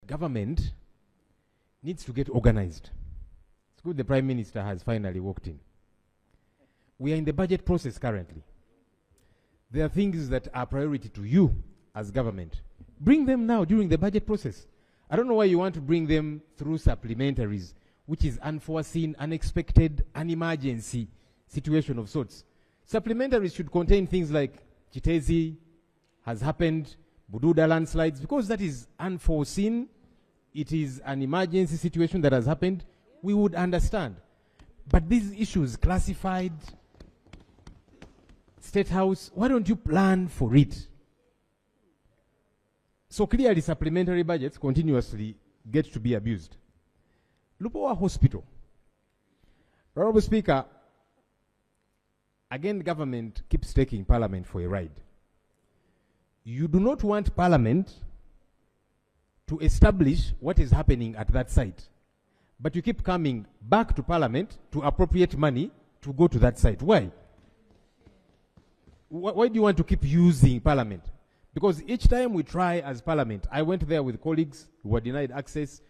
government needs to get organized. It's good the Prime Minister has finally walked in. We are in the budget process currently. There are things that are priority to you as government. Bring them now during the budget process. I don't know why you want to bring them through supplementaries, which is unforeseen, unexpected, an emergency situation of sorts. Supplementaries should contain things like Chitezi has happened, Bududa landslides, because that is unforeseen. It is an emergency situation that has happened. We would understand. But these issues, classified, State House, why don't you plan for it? So clearly supplementary budgets continuously get to be abused. Lubowa Hospital. Honorable Speaker, again government keeps taking Parliament for a ride. You do not want Parliament to establish what is happening at that site, but you keep coming back to Parliament to appropriate money to go to that site. Why? Why do you want to keep using Parliament? Because each time we try as Parliament, I went there with colleagues who were denied access,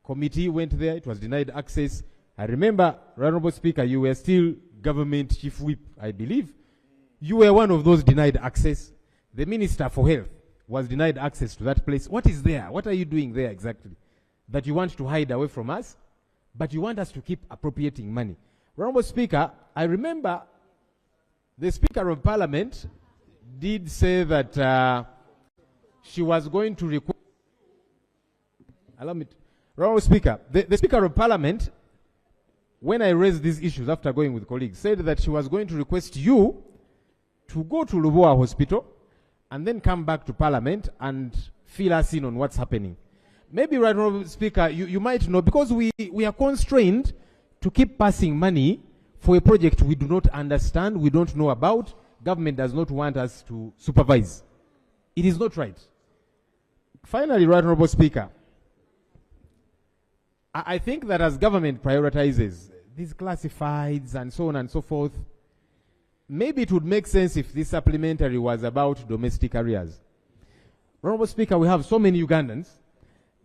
committee went there, it was denied access. I remember, Honorable Speaker, you were still government chief whip, I believe. You were one of those denied access. The Minister for Health was denied access to that place. What is there? What are you doing there exactly? That you want to hide away from us, but you want us to keep appropriating money. Honorable Speaker, I remember the Speaker of Parliament did say that she was going to request. Allow me to, Honorable Speaker, the Speaker of Parliament, when I raised these issues after going with colleagues, said that she was going to request you to go to Lubowa Hospital and then come back to Parliament and fill us in on what's happening. Maybe, Honorable Speaker, you might know, because we are constrained to keep passing money for a project we do not understand, we don't know about, government does not want us to supervise. It is not right. Finally, Honorable Speaker, I think that as government prioritizes these classifieds and so on and so forth, maybe it would make sense if this supplementary was about domestic areas. Honorable Speaker, we have so many Ugandans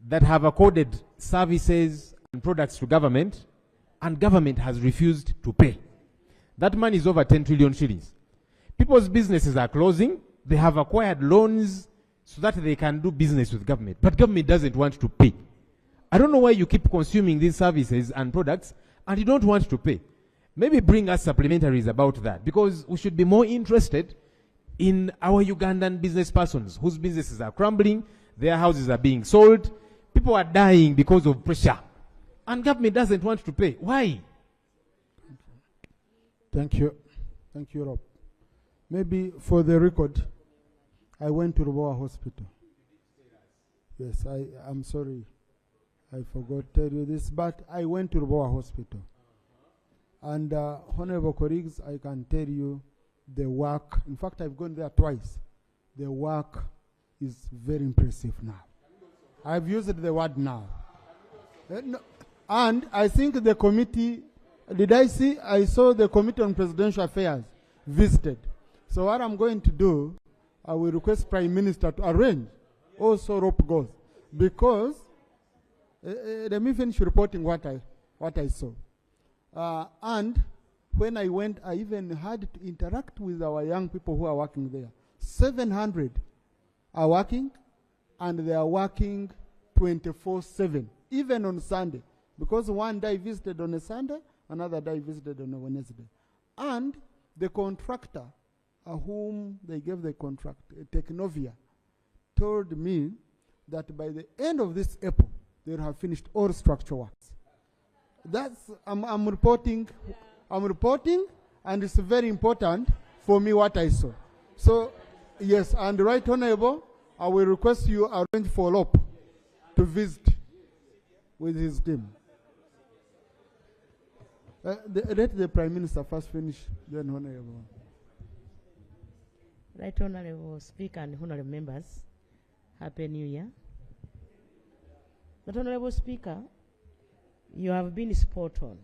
that have accorded services and products to government, and government has refused to pay. That money is over 10 trillion shillings. People's businesses are closing. They have acquired loans so that they can do business with government, but government doesn't want to pay. I don't know why you keep consuming these services and products and you don't want to pay. Maybe bring us supplementaries about that, because we should be more interested in our Ugandan business persons whose businesses are crumbling, their houses are being sold, people are dying because of pressure, and government doesn't want to pay. Why? Thank you. Thank you, Rob. Maybe for the record, I went to Lubowa Hospital. Yes, I'm sorry. I forgot to tell you this, but I went to Lubowa Hospital. And honorable colleagues, I can tell you the work, in fact, I've gone there twice. The work is very impressive now. I've used the word now. No, and I think the committee, I saw the Committee on Presidential Affairs visited. So what I'm going to do, I will request Prime Minister to arrange also rope goes, because let me finish reporting what I saw. And when I went, I even had to interact with our young people who are working there. 700 are working, and they are working 24/7, even on Sunday. Because one day visited on a Sunday, another day visited on a Wednesday. And the contractor, whom they gave the contract, Technovia, told me that by the end of this April, they'll have finished all structural works. That's, I'm reporting, and it's very important for me what I saw. So, yes, and Right Honorable, I will request you arrange for Lop to visit with his team. Let the Prime Minister first finish, then Honorable. Right Honorable Speaker and Honorable Members, Happy New Year. But Honorable Speaker, you have been spot on.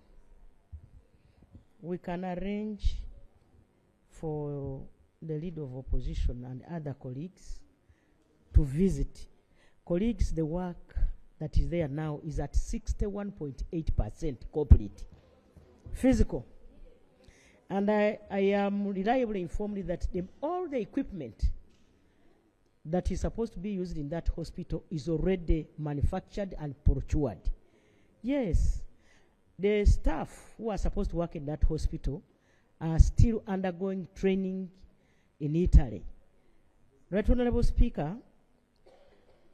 We can arrange for the leader of opposition and other colleagues to visit. Colleagues, the work that is there now is at 61.8% complete. Physical. And I am reliably informed that all the equipment that is supposed to be used in that hospital is already manufactured and procured. Yes, the staff who are supposed to work in that hospital are still undergoing training in Italy. Right Honorable Speaker,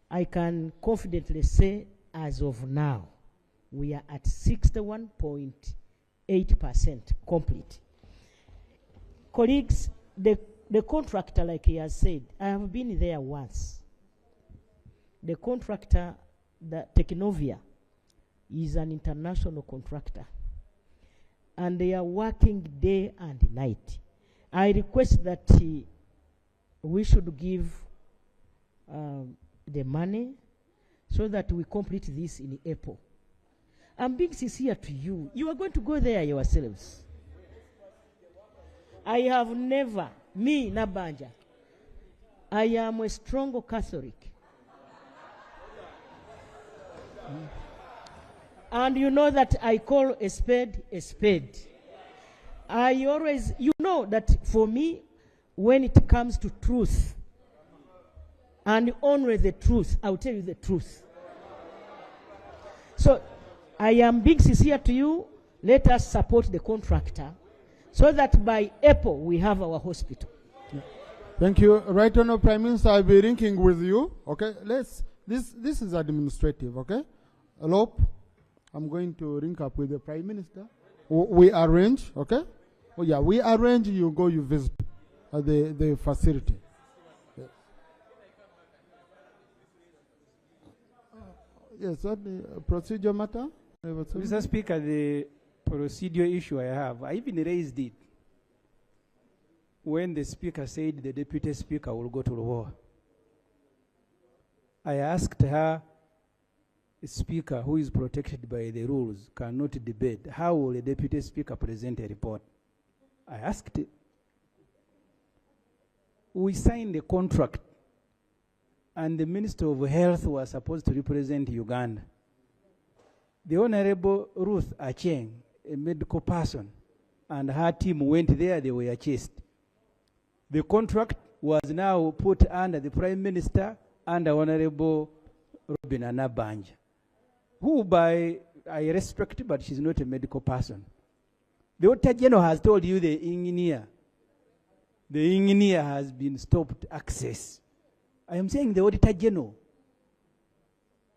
I can confidently say as of now, we are at 61.8% complete. Colleagues, the contractor, like he has said, I have been there once. The contractor, the Technovia, is an international contractor. And they are working day and night. I request that we should give the money so that we complete this in April. I'm being sincere to you. You are going to go there yourselves. I have never, me, Nabbanja, I am a strong Catholic. And you know that I call a spade a spade. I always, you know that for me, when it comes to truth, and honor the truth, I'll tell you the truth. So, I am being sincere to you. Let us support the contractor so that by April we have our hospital. Yeah. Thank you. Right Honourable Prime Minister, I'll be linking with you. Okay, this is administrative, okay? Lop, I'm going to link up with the Prime Minister. We arrange, okay? Oh yeah, we arrange, you go, you visit the facility. Yes. Yes, what the procedure matter? Mr. Speaker, the procedure issue I have, I even raised it when the Speaker said the Deputy Speaker will go to Lubowa. I asked her, the Speaker who is protected by the rules cannot debate, how will the Deputy Speaker present a report? I asked it. We signed the contract and the Minister of Health was supposed to represent Uganda. The Honorable Ruth Acheng, a medical person, and her team went there, they were chased. The contract was now put under the Prime Minister and Honorable Ddwaliro Nabbanja, who I respect, but she's not a medical person. The Auditor General has told you the engineer has been stopped access. I am saying the Auditor General.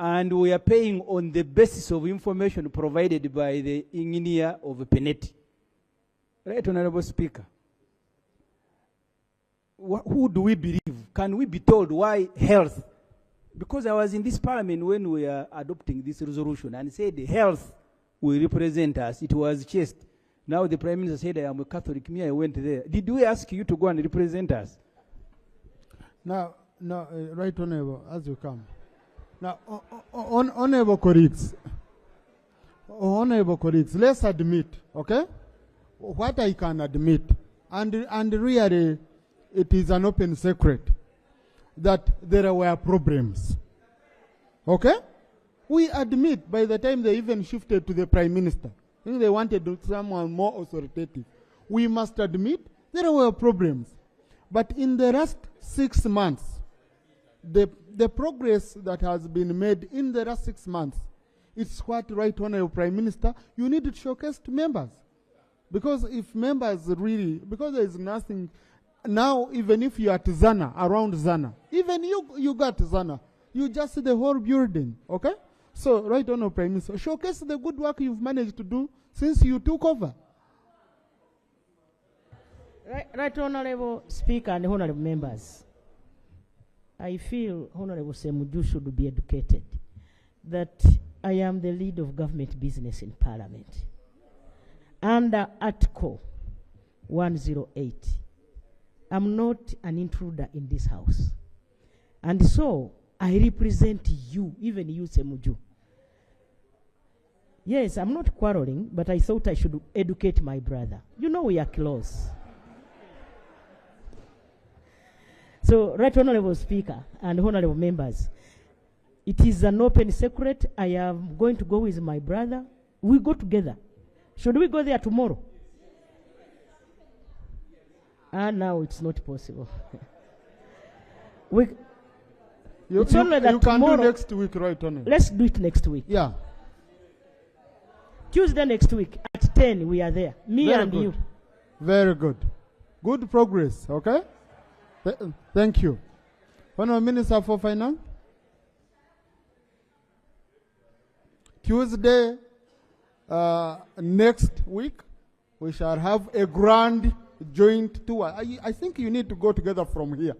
And we are paying on the basis of information provided by the engineer of Penetti. Right, Honorable Speaker? Who do we believe? Can we be told why health? Because I was in this parliament when we are adopting this resolution and said the health will represent us. It was chased. Now the Prime Minister said, I am a Catholic. Me, I went there. Did we ask you to go and represent us? Now, Right Honorable, as you come. Now, honorable colleagues, let's admit, okay, what I can admit, and really, it is an open secret that there were problems. Okay, we admit by the time they even shifted to the Prime Minister, I think they wanted someone more authoritative. We must admit there were problems, but in the last 6 months, the progress that has been made in the last 6 months, it's what, Right Honorable Prime Minister, you need to showcase to members. Because if members really, because there is nothing, now even if you are at Zana, around Zana, even you got Zana, you just see the whole building, okay? So, Right Honorable Prime Minister, showcase the good work you've managed to do since you took over. Right Honorable Speaker and Honorable Members, I feel Honorable Semuju should be educated that I am the lead of government business in Parliament. Under Article 108, I'm not an intruder in this house. And so, I represent you, even you, Semuju. Yes, I'm not quarreling, but I thought I should educate my brother. You know we are close. So, Right Honorable Speaker and Honorable Members, It is an open secret. I am going to go with my brother. We go together. Should we go there tomorrow? Now it's not possible. It's only that you can tomorrow, do next week, right, Tony? let's do it next week. Yeah. Tuesday next week at 10, we are there. Me Very and good. you. Very good. Good progress, okay? Thank you. Honourable Minister for Finance. Tuesday next week, we shall have a grand joint tour. I think you need to go together from here.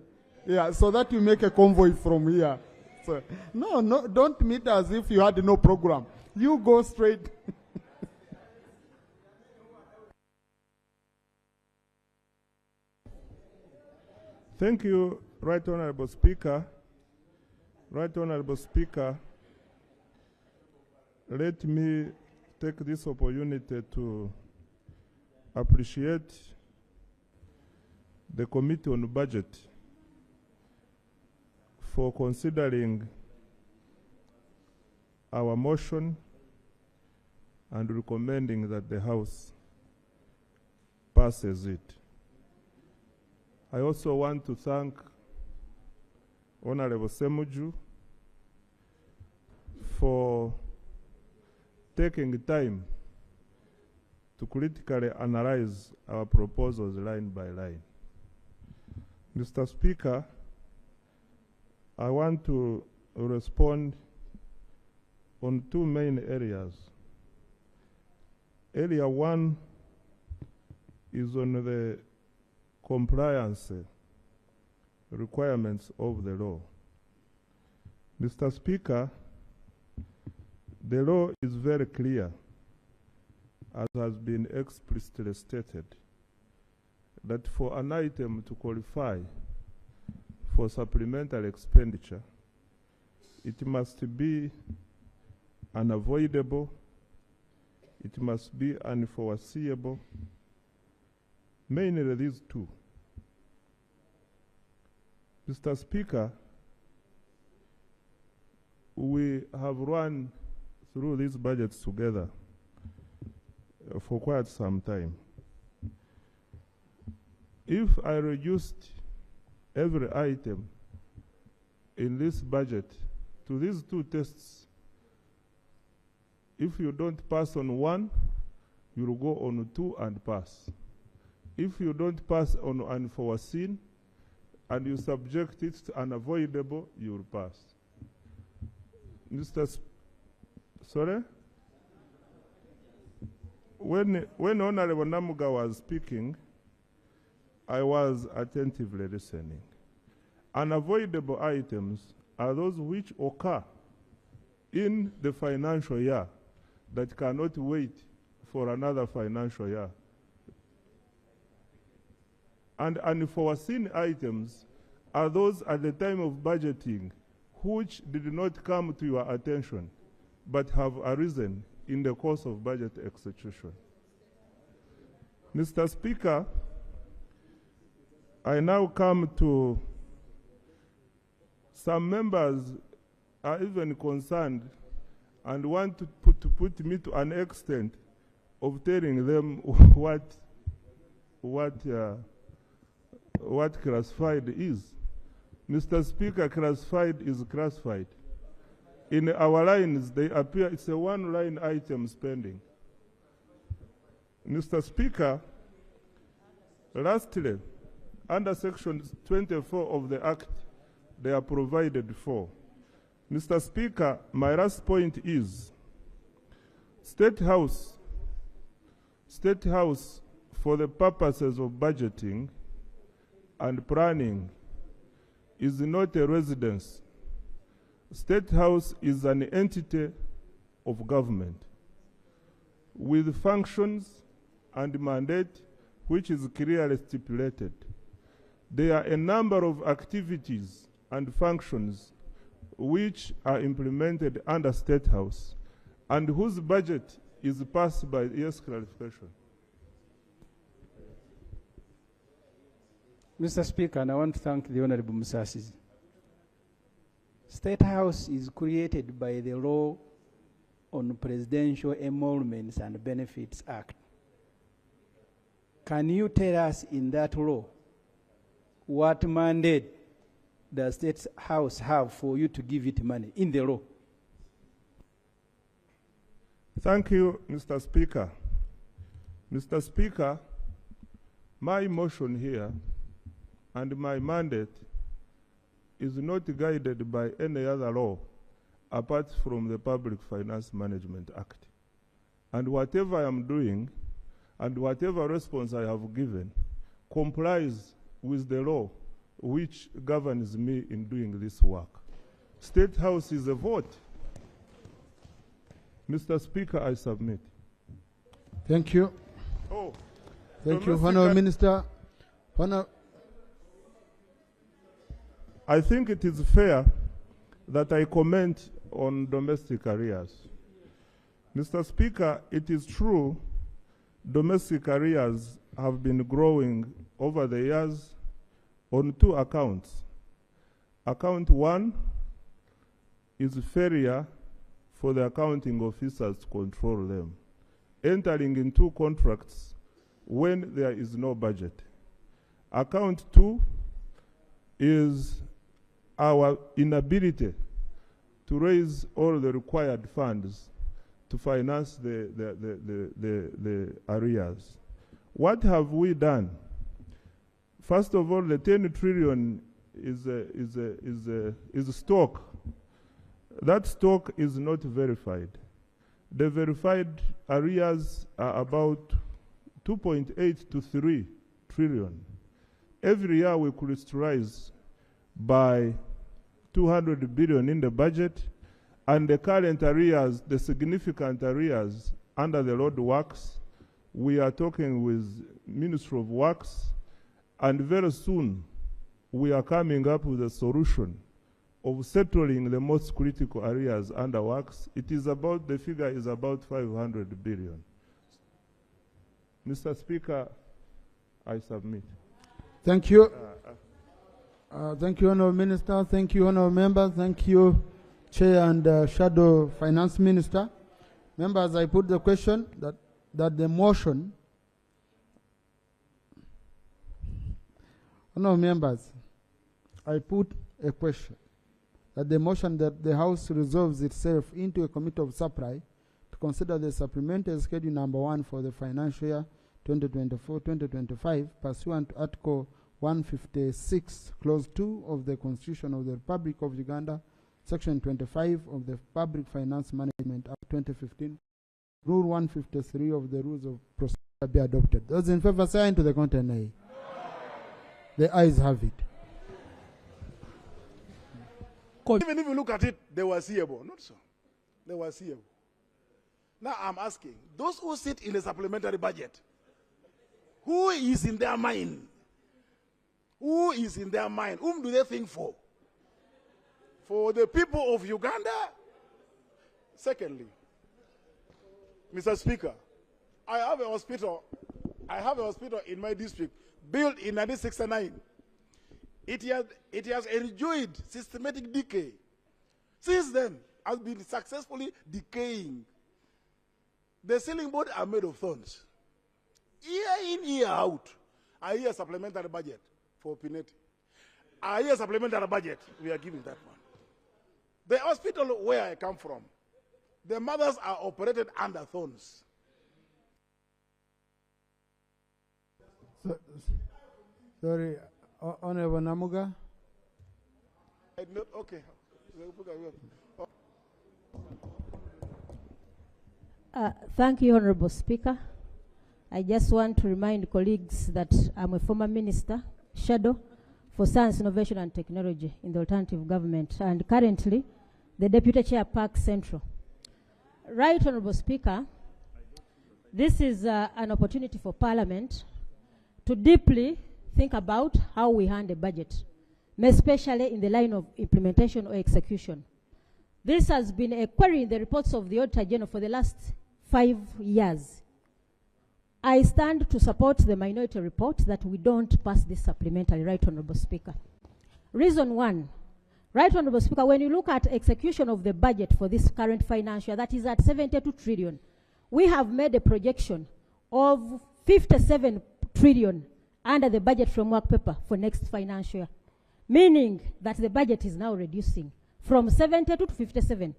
Yeah, so that you make a convoy from here. So, no, don't meet as if you had no program. You go straight. Thank you, Right Honourable Speaker. Right Honourable Speaker, let me take this opportunity to appreciate the Committee on Budget for considering our motion and recommending that the House passes it. I also want to thank Honorable Semuju for taking time to critically analyze our proposals line by line. Mr. Speaker, I want to respond on two main areas. Area one is on the compliance requirements of the law. Mr. Speaker, the law is very clear, as has been explicitly stated, that for an item to qualify for supplemental expenditure, it must be unavoidable, it must be unforeseeable, mainly these two. Mr. Speaker, we have run through these budgets together for quite some time. If I reduced every item in this budget to these two tests, if you don't pass on one, you'll go on two and pass. If you don't pass on unforeseen and you subject it to unavoidable, you'll pass. Sorry? When Honorable Namuga was speaking, I was attentively listening. Unavoidable items are those which occur in the financial year that cannot wait for another financial year. And unforeseen items are those at the time of budgeting which did not come to your attention but have arisen in the course of budget execution. Mr. Speaker, I now come to some members are even concerned and want to put me to an extent of telling them what classified is. Mr. Speaker, classified is classified. In our lines, they appear, it's a one-line item spending. Mr. Speaker, lastly, under Section 24 of the Act, they are provided for. Mr. Speaker, my last point is, State House, for the purposes of budgeting and planning, is not a residence. State House is an entity of government with functions and mandate which is clearly stipulated. There are a number of activities and functions which are implemented under State House and whose budget is passed by yes clarification. Mr. Speaker, and I want to thank the Honorable Musasizi. State House is created by the Law on Presidential Emoluments and Benefits Act. Can you tell us in that law what mandate does State House have for you to give it money in the law? Thank you, Mr. Speaker. Mr. Speaker, my motion here and my mandate is not guided by any other law apart from the Public Finance Management Act. And whatever I am doing and whatever response I have given complies with the law which governs me in doing this work. State House is a vote. Mr. Speaker, I submit. Thank you. Oh, Thank you, Honourable Minister. I think it is fair that I comment on domestic arrears. Mr. Speaker, it is true domestic arrears have been growing over the years on two accounts. Account one is failure for the accounting officers to control them, entering into contracts when there is no budget. Account two is our inability to raise all the required funds to finance the arrears. What have we done? First of all, the 10 trillion is stock. That stock is not verified. The verified arrears are about 2.8 to 3 trillion. Every year we crystallize by 200 billion in the budget, and the current arrears, the significant arrears under the road works, we are talking with Ministry of Works, and very soon we are coming up with a solution of settling the most critical areas under works. It is about, the figure is about 500 billion. Mr. Speaker, I submit. Thank you. Thank you, Honourable Minister. Thank you, Honourable Members. Thank you, Chair and Shadow Finance Minister. Members, I put the question that the motion, Honourable Members, I put a question that the motion that the House resolves itself into a committee of supply to consider the supplementary schedule number 1 for the financial year 2024-2025 pursuant to Article 156, Clause 2 of the Constitution of the Republic of Uganda, Section 25 of the Public Finance Management Act 2015, Rule 153 of the Rules of Procedure be adopted. Those in favor say aye to the content aye. The ayes have it. Even if you look at it, they were seeable. Not so. They were seeable. Now I'm asking, those who sit in the supplementary budget, who is in their mind? Who is in their mind? Whom do they think for? For the people of Uganda? Secondly, Mr. Speaker, I have a hospital in my district built in 1969. It has enjoyed systematic decay. Since then, has been successfully decaying. The ceiling boards are made of thorns. Year in, year out, I hear supplementary budget for Pineti. I hear supplementary budget, we are giving that one. The hospital where I come from, the mothers are operated under thorns. Sorry, Honourable Namuga. Okay. Thank you, Honourable Speaker. I just want to remind colleagues that I'm a former minister, Shadow, for Science, Innovation and Technology in the Alternative Government, and currently the Deputy Chair, Park Central. Right, Honourable Speaker, this is an opportunity for Parliament to deeply think about how we hand a budget, especially in the line of implementation or execution. This has been a query in the reports of the Auditor General for the last 5 years. I stand to support the minority report that we don't pass this supplementary, right, Honourable Speaker. Reason one, Right, Honorable Speaker, when you look at execution of the budget for this current financial year, that is at 72 trillion, we have made a projection of 57 trillion under the budget framework paper for next financial year, meaning that the budget is now reducing from 72 to 57.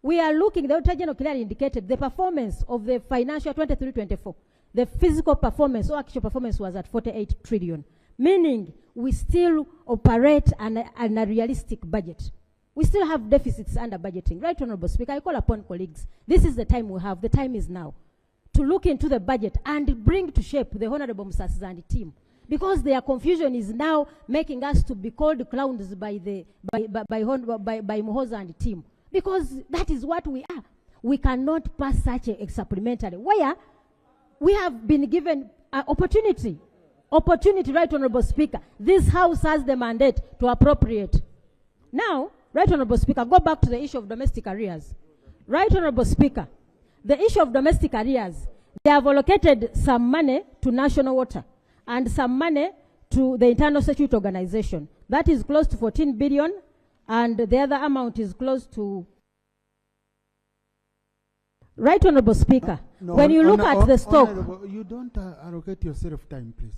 We are looking, the Auditor General clearly indicated the performance of the financial 23-24. The physical performance or actual performance was at 48 trillion, meaning we still operate on a realistic budget. We still have deficits under budgeting. Right, Honorable Speaker, I call upon colleagues. This is the time we have. The time is now to look into the budget and bring to shape the Honorable Musasi's and the team, because their confusion is now making us to be called clowns by Muhoza and the team, because that is what we are. We cannot pass such a supplementary where we have been given an opportunity, Right, Honorable Speaker. This House has the mandate to appropriate. Now, Right, Honorable Speaker, go back to the issue of domestic arrears. Right, Honorable Speaker, the issue of domestic arrears, they have allocated some money to National Water and some money to the Internal Security Organization. That is close to 14 billion, and the other amount is close to... Right, Honorable Speaker, No, when you look at the stock... You don't allocate yourself time, please.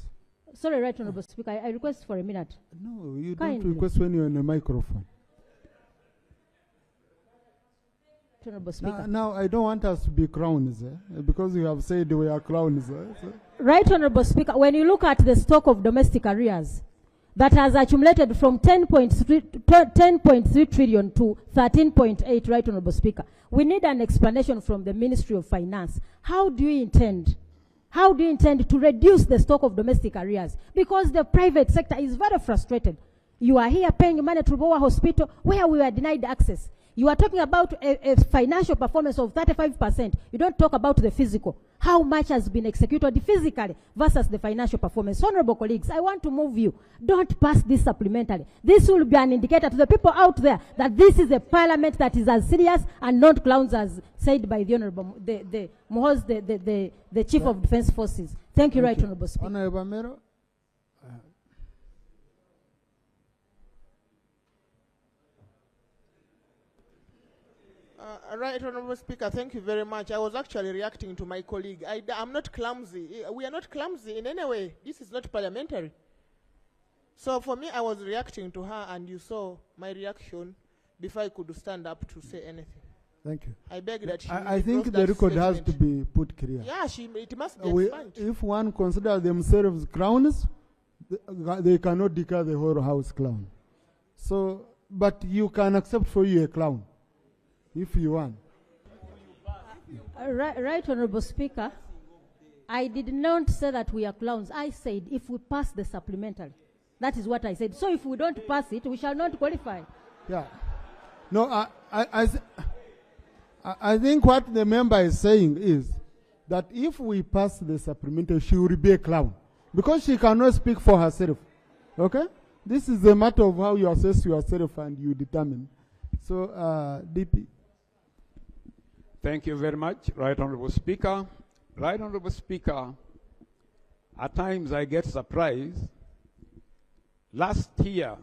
Sorry, Right, Honorable Speaker, I request for a minute. No, you Kindly. don't request when you're on a microphone. Honorable Speaker. Now, I don't want us to be clowns, because you have said we are clowns. So. Right, Honorable Speaker, when you look at the stock of domestic arrears, that has accumulated from 10.3 trillion to 13.8, Right, Honorable Speaker. We need an explanation from the Ministry of Finance. How do you intend to reduce the stock of domestic arrears? Because the private sector is very frustrated. You are here paying money to Lubowa Hospital where we were denied access. You are talking about a financial performance of 35%. You don't talk about the physical. How much has been executed physically versus the financial performance? Honorable colleagues, I want to move you. Don't pass this supplementary. This will be an indicator to the people out there that this is a parliament that is as serious and not clowns, as said by the Honorable the Chief of Defense Forces. Thank you, Right, Honorable Speaker. Honorable Mero. Right, Honorable Speaker, thank you very much. I was actually reacting to my colleague. I'm not clumsy. We are not clumsy in any way. This is not parliamentary. So for me, I was reacting to her, and you saw my reaction before I could stand up to say anything. Thank you. I beg that she I think the record has to be put clear. Yeah, it must be expunged. If one considers themselves clowns, they cannot declare the whole house clown. So, but you can accept for you a clown, if you want. Right, Honorable Speaker, I did not say that we are clowns. I said if we pass the supplementary. That is what I said. So if we don't pass it, we shall not qualify. Yeah. No, I think what the member is saying is that if we pass the supplementary, she will be a clown, because she cannot speak for herself. Okay? This is a matter of how you assess yourself and you determine. So, DP. Thank you very much, Right Honorable Speaker. Right Honorable Speaker, at times I get surprised. Last year,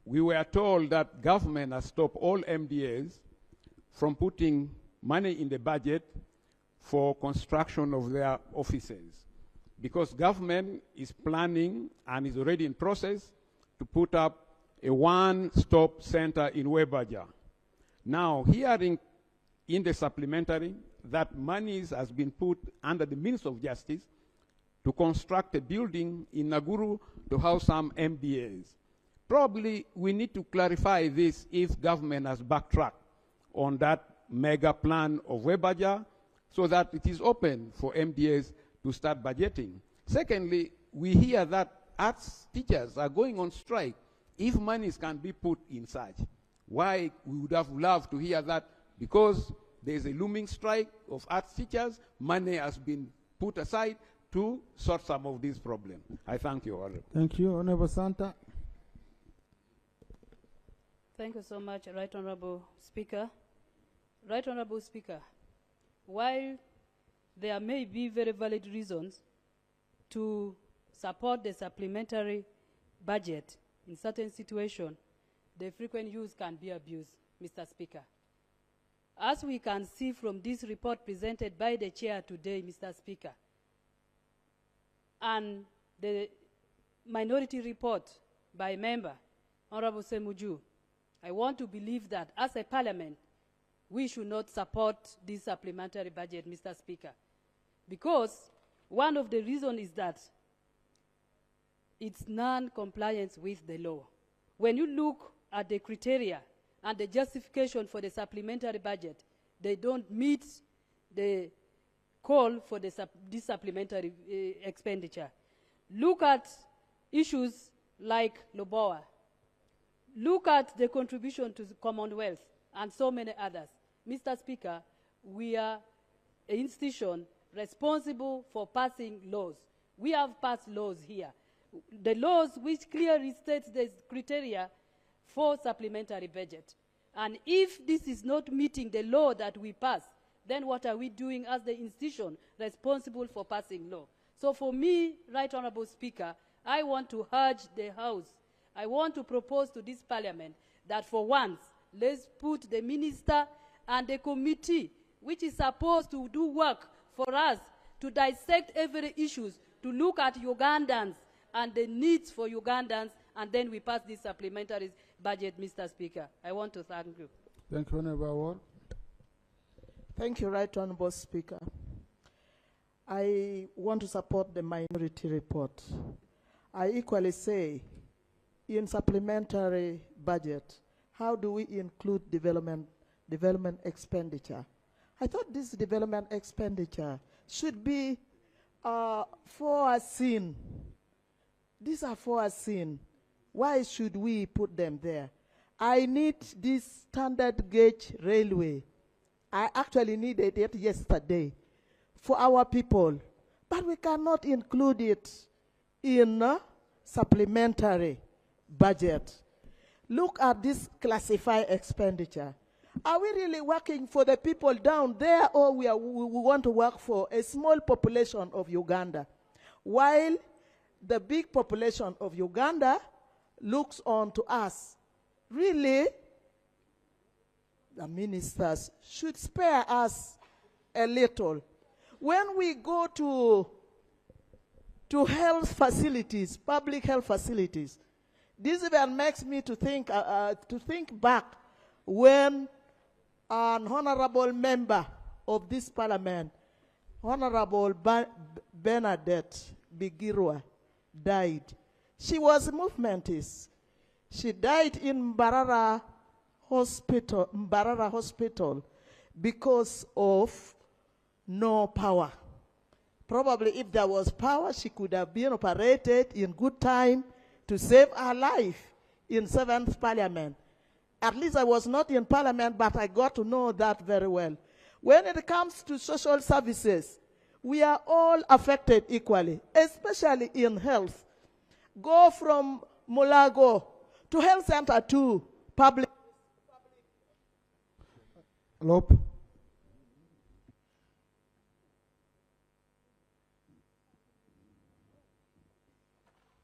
we were told that government has stopped all MDAs from putting money in the budget for construction of their offices, because government is planning and is already in process to put up a one-stop center in Webaja. Now, hearing in the supplementary that monies has been put under the Ministry of Justice to construct a building in Naguru to house some MDAs. Probably we need to clarify this if government has backtracked on that mega plan of Webaja so that it is open for MDAs to start budgeting. Secondly, we hear that arts teachers are going on strike. If monies can be put in such, why we would have loved to hear that, because there is a looming strike of arts teachers, money has been put aside to sort some of these problems. I thank you, Honorable. Thank you, Honorable Santa. Thank you so much, Right Honorable Speaker. Right Honorable Speaker, while there may be very valid reasons to support the supplementary budget in certain situations, the frequent use can be abused, Mr. Speaker. As we can see from this report presented by the chair today, Mr. Speaker, and the minority report by member, Honorable Semuju, I want to believe that as a parliament, we should not support this supplementary budget, Mr. Speaker, because one of the reasons is that it's non-compliance with the law. When you look at the criteria and the justification for the supplementary budget, they don't meet the call for this supplementary expenditure. Look at issues like Lubowa. Look at the contribution to the Commonwealth and so many others. Mr. Speaker, we are an institution responsible for passing laws. We have passed laws here. The laws which clearly states the criteria for supplementary budget. And if this is not meeting the law that we pass, then what are we doing as the institution responsible for passing law? So for me, Right Honorable Speaker, I want to urge the House, I want to propose to this Parliament that for once, let's put the minister and the committee, which is supposed to do work for us, to dissect every issue, to look at Ugandans and the needs for Ugandans, and then we pass this supplementary budget, Mr. Speaker. I want to thank you. Thank you, Honorable Award. Thank you, Right Honorable Speaker. I want to support the minority report. I equally say, in supplementary budget, how do we include development expenditure? I thought this development expenditure should be foreseen. These are foreseen. Why should we put them there? I need this standard gauge railway. I actually needed it yesterday for our people, but we cannot include it in a supplementary budget. Look at this classified expenditure. Are we really working for the people down there, or we want to work for a small population of Uganda? While the big population of Uganda looks on to us. Really, the ministers should spare us a little. When we go to health facilities, public health facilities, this even makes me to think back when an honorable member of this parliament, Honorable Bernadette Bigirwa, died. She was a movementist. She died in Mbarara Hospital because of no power. Probably if there was power, she could have been operated in good time to save her life in 7th Parliament. At least I was not in Parliament, but I got to know that very well. When it comes to social services, we are all affected equally, especially in health. Go from Mulago to health center to public. Lop.